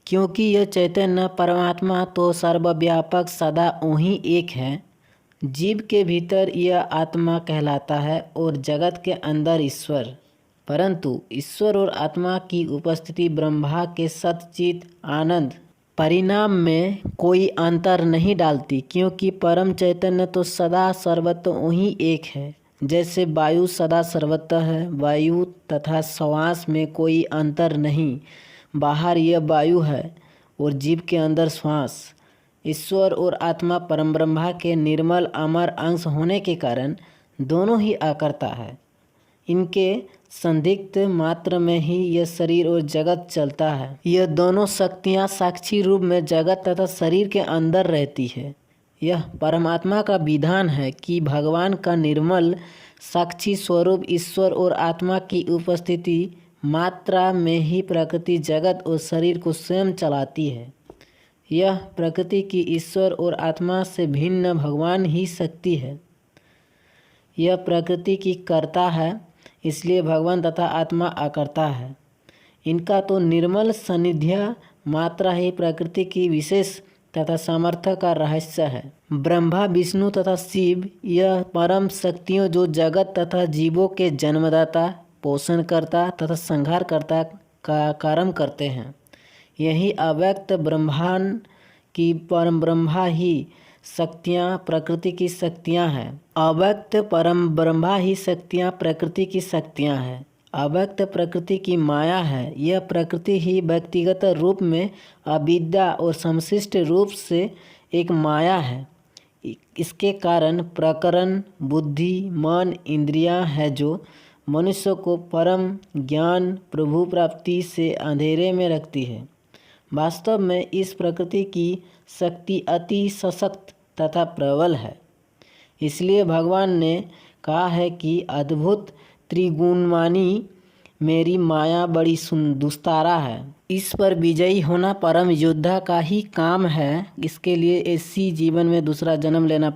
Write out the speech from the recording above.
क्योंकि यह चैतन्य परमात्मा तो सर्वव्यापक सदा वही एक है। जीव के भीतर यह आत्मा कहलाता है और जगत के अंदर ईश्वर। परंतु ईश्वर और आत्मा की उपस्थिति ब्रह्मा के सच्चित आनंद परिणाम में कोई अंतर नहीं डालती, क्योंकि परम चैतन्य तो सदा सर्वत्र वही एक है। जैसे वायु सदा सर्वत्र है, वायु तथा श्वास में कोई अंतर नहीं। बाहर यह वायु है और जीव के अंदर श्वास। ईश्वर और आत्मा परम ब्रह्मा के निर्मल अमर अंश होने के कारण दोनों ही अकर्ता है। इनके संदिग्ध मात्र में ही यह शरीर और जगत चलता है। यह दोनों शक्तियाँ साक्षी रूप में जगत तथा शरीर के अंदर रहती है। यह परमात्मा का विधान है कि भगवान का निर्मल साक्षी स्वरूप ईश्वर और आत्मा की उपस्थिति मात्रा में ही प्रकृति जगत और शरीर को स्वयं चलाती है। यह प्रकृति की ईश्वर और आत्मा से भिन्न भगवान ही शक्ति है। यह प्रकृति की कर्ता है, इसलिए भगवान तथा आत्मा अकर्ता है। इनका तो निर्मल सानिध्य मात्रा ही प्रकृति की विशेष तथा सामर्थ्य का रहस्य है। ब्रह्मा, विष्णु तथा शिव यह परम शक्तियों जो जगत तथा जीवों के जन्मदाता, पोषणकर्ता तथा संहारकर्ता का कार्य करते हैं। यही अव्यक्त ब्रह्मांड की परम ब्रह्मा ही शक्तियाँ प्रकृति की शक्तियाँ हैं। अव्यक्त परम ब्रह्मा ही शक्तियाँ प्रकृति की शक्तियाँ हैं। अव्यक्त प्रकृति की माया है। यह प्रकृति ही व्यक्तिगत रूप में अविद्या और समशिष्ट रूप से एक माया है। इसके कारण प्रकरण, बुद्धि, मन, इंद्रियां है जो मनुष्य को परम ज्ञान प्रभु प्राप्ति से अंधेरे में रखती है। वास्तव में इस प्रकृति की शक्ति अति सशक्त तथा प्रबल है। इसलिए भगवान ने कहा है कि अद्भुत त्रिगुणवाणी मेरी माया बड़ी दुस्तारा है। इस पर विजयी होना परम योद्धा का ही काम है। इसके लिए इसी जीवन में दूसरा जन्म लेना